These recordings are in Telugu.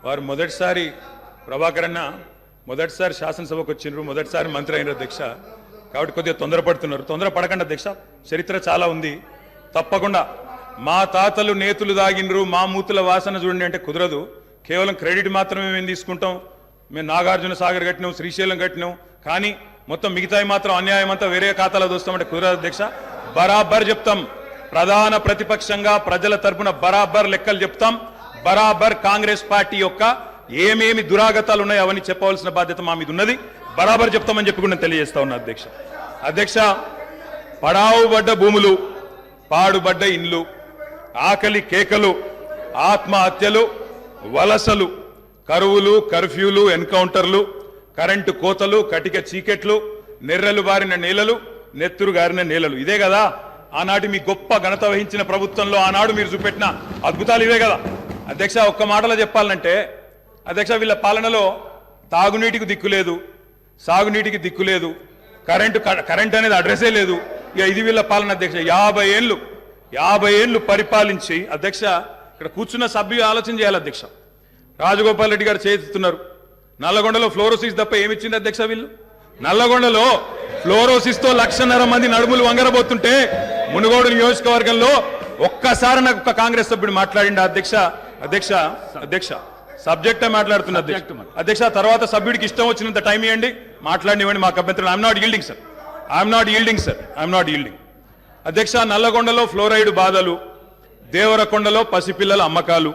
వారు మొదటిసారి ప్రభాకర్ అన్న మొదటిసారి శాసనసభకు వచ్చిండ్రు, మొదటిసారి మంత్రి అయినారు అధ్యక్ష. కాబట్టి కొద్దిగా తొందరపడుతున్నారు. తొందరపడకండి అధ్యక్ష, చరిత్ర చాలా ఉంది. తప్పకుండా మా తాతలు నేతులు దాగినరు, మా మూతుల వాసన చూడండి అంటే కుదరదు. కేవలం క్రెడిట్ మాత్రమే మేము తీసుకుంటాం. మేము నాగార్జున సాగర్ కట్టినాం, శ్రీశైలం కట్టినాం, కానీ మొత్తం మిగతాయి మాత్రం అన్యాయం అంతా వేరే ఖాతాలో దోస్తామంటే కుదరదు అధ్యక్ష. బరాబర్ చెప్తాం, ప్రధాన ప్రతిపక్షంగా ప్రజల తరపున బరాబర్ లెక్కలు చెప్తాం. బరాబర్ కాంగ్రెస్ పార్టీ యొక్క ఏమేమి దురాగతాలు ఉన్నాయో అవన్నీ చెప్పవలసిన బాధ్యత మా మీద ఉన్నది. బరాబర్ చెప్తామని చెప్పి కూడా నేను తెలియజేస్తా ఉన్నా అధ్యక్ష. అధ్యక్ష, పడావుబడ్డ భూములు, పాడుబడ్డ ఇండ్లు, ఆకలి కేకలు, ఆత్మహత్యలు, వలసలు, కరువులు, కర్ఫ్యూలు, ఎన్కౌంటర్లు, కరెంటు కోతలు, కటిక చీకెట్లు, నెర్రెలు బారిన నేలలు, నెత్తురు గారిన నేలలు, ఇదే కదా ఆనాటి మీ గొప్ప ఘనత వహించిన ప్రభుత్వంలో ఆనాడు మీరు చూపెట్టిన అద్భుతాలు ఇవే కదా అధ్యక్ష. ఒక్క మాటలో చెప్పాలంటే అధ్యక్ష, వీళ్ళ పాలనలో తాగునీటికి దిక్కు లేదు, సాగునీటికి దిక్కు లేదు, కరెంట్ అనేది అడ్రస్సే లేదు. ఇక ఇది వీళ్ళ పాలన అధ్యక్ష. 50 ఏళ్ళు పరిపాలించి అధ్యక్ష, ఇక్కడ కూర్చున్న సభ్యులు ఆలోచన చేయాలి అధ్యక్ష. రాజగోపాల్ రెడ్డి గారు చేస్తున్నారు. నల్లగొండలో ఫ్లోరోసిస్ తప్ప ఏమిచ్చింది అధ్యక్ష? వీళ్ళు నల్లగొండలో ఫ్లోరోసిస్ తో 1,00,000 మంది నడుములు వంగరబోతుంటే మునుగోడు నియోజకవర్గంలో ఒక్కసారి నాకు ఒక కాంగ్రెస్ సభ్యుడు మాట్లాడిండు అధ్యక్ష. అధ్యక్ష సబ్జెక్టే మాట్లాడుతున్నా అధ్యక్ష. తర్వాత సభ్యుడికి ఇష్టం వచ్చినంత టైం ఇవ్వండి, మాట్లాడినివ్వండి, మాకు అభ్యంతరం. I'm not yielding sir, I'm not yielding అధ్యక్ష. నల్లగొండలో ఫ్లోరైడ్ బాధలు, దేవరకొండలో పసిపిల్లల అమ్మకాలు,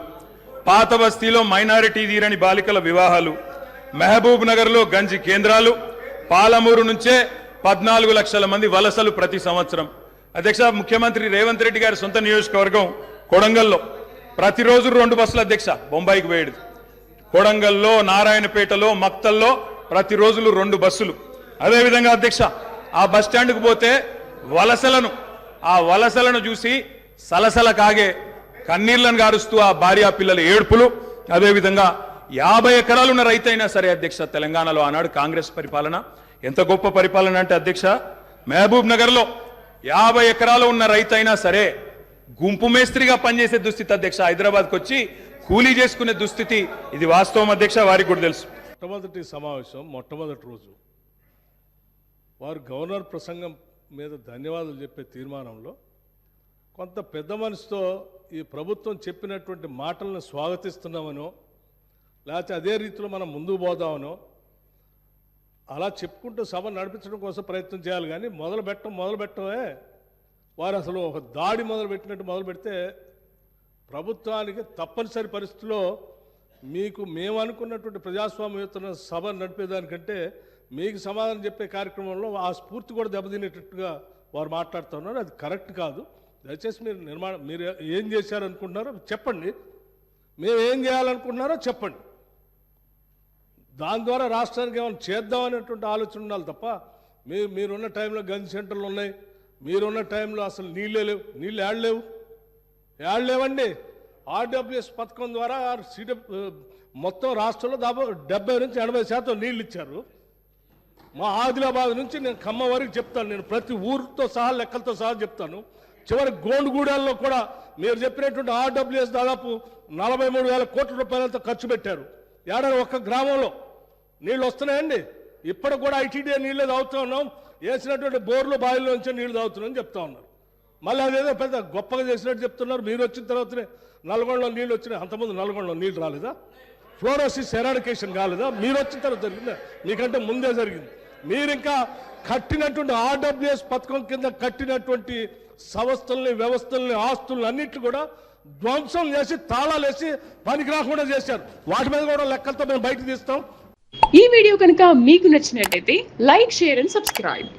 పాత బస్తీలో మైనారిటీ తీరని బాలికల వివాహాలు, మహబూబ్ నగర్ లో గంజి కేంద్రాలు, పాలమూరు నుంచే 14 లక్షల మంది వలసలు ప్రతి సంవత్సరం. అధ్యక్ష, ముఖ్యమంత్రి రేవంత్ రెడ్డి గారి సొంత నియోజకవర్గం కొడంగల్లో ప్రతిరోజు 2 బస్సులు అధ్యక్ష బొంబాయికి పోయేది. కొడంగల్లో, నారాయణపేటలో, మక్తల్లో ప్రతిరోజు 2 బస్సులు. అదేవిధంగా అధ్యక్ష, ఆ బస్ స్టాండ్కు పోతే ఆ వలసలను చూసి సలసల కాగే కన్నీళ్లను గారుస్తూ ఆ భార్యా పిల్లల ఏడుపులు. అదేవిధంగా 50 ఎకరాలు ఉన్న రైతైనా సరే అధ్యక్ష, తెలంగాణలో ఆనాడు కాంగ్రెస్ పరిపాలన ఎంత గొప్ప పరిపాలన అంటే అధ్యక్ష, మహబూబ్ నగర్ లో 50 ఎకరాలు ఉన్న రైతైనా సరే గుంపు మేస్త్రిగా పనిచేసే దుస్థితి అధ్యక్ష. హైదరాబాద్కి వచ్చి కూలీ చేసుకునే దుస్థితి. ఇది వాస్తవం అధ్యక్ష, వారికి కూడా తెలుసు. మొట్టమొదటి సమావేశం, మొట్టమొదటి రోజు వారు గవర్నర్ ప్రసంగం మీద ధన్యవాదాలు చెప్పే తీర్మానంలో కొంత పెద్ద మనసుతో ఈ ప్రభుత్వం చెప్పినటువంటి మాటలను స్వాగతిస్తున్నామనో, లేకపోతే అదే రీతిలో మనం ముందుకు పోదామనో అలా చెప్పుకుంటూ సభ నడిపించడం కోసం ప్రయత్నం చేయాలి. కానీ మొదలు పెట్టడమే వారు అసలు ఒక దాడి మొదలుపెట్టినట్టు మొదలు పెడితే ప్రభుత్వానికి తప్పనిసరి పరిస్థితుల్లో మీకు మేము అనుకున్నటువంటి ప్రజాస్వామ్యయుత సభ నడిపేదానికంటే మీకు సమాధానం చెప్పే కార్యక్రమంలో ఆ స్ఫూర్తి కూడా దెబ్బతినేటట్టుగా వారు మాట్లాడుతున్నారు. అది కరెక్ట్ కాదు. దయచేసి మీరు ఏం చేశారనుకుంటున్నారో చెప్పండి, మేము ఏం చేయాలనుకుంటున్నారో చెప్పండి. దాని ద్వారా రాష్ట్రానికి ఏమైనా చేద్దామనేటువంటి ఆలోచన ఉండాలి తప్ప మీరున్న టైంలో గంజి సెంటర్లు ఉన్నాయి, మీరున్న టైంలో అసలు నీళ్ళే లేవు. నీళ్ళు ఏడలేవండి. ఆర్డబ్ల్యూఎస్ పథకం ద్వారా మొత్తం రాష్ట్రంలో దాదాపు 70 నుంచి 80% నీళ్ళు ఇచ్చారు. మా ఆదిలాబాద్ నుంచి నేను ఖమ్మం వరకు చెప్తాను, నేను ప్రతి ఊరితో సహా లెక్కలతో సహా చెప్తాను. చివరి గోండుగూడెల్లో కూడా మీరు చెప్పినటువంటి ఆర్డబ్ల్యూఎస్ దాదాపు 43,000 కోట్ల రూపాయలతో ఖర్చు పెట్టారు. ఏడాది ఒక్క గ్రామంలో నీళ్ళు వస్తున్నాయండి. ఇప్పటికి కూడా ఐటీడీఏ నీళ్ళే తాగుతూ ఉన్నాం, వేసినటువంటి బోర్లు బావిలో నుంచి నీళ్లు తాగుతున్నామని చెప్తా ఉన్నారు. మళ్ళీ అదేదో పెద్ద గొప్పగా చేసినట్టు చెప్తున్నారు. మీరు వచ్చిన తర్వాతనే నల్గొండలో నీళ్ళు వచ్చినాయి. అంతకుముందు నల్గొండలో నీళ్ళు రాలేదా? ఫ్లోరోసిస్ ఎరాడికేషన్ కాలేదా? మీరు వచ్చిన తర్వాత జరిగిందా? మీకంటే ముందే జరిగింది. మీరు ఇంకా కట్టినటువంటి ఆర్డబ్ల్యూఎస్ పథకం కింద కట్టినటువంటి సంస్థల్ని, వ్యవస్థల్ని, ఆస్తుల్ని అన్నింటినీ కూడా ధ్వంసం చేసి తాళాలేసి పనికి రాకుండా చేశారు. వాటి మీద కూడా లెక్కలతో మేము బయటకు తీస్తాం. ఈ వీడియో కనుక మీకు నచ్చినట్లయితే లైక్, షేర్ అండ్ సబ్స్క్రైబ్.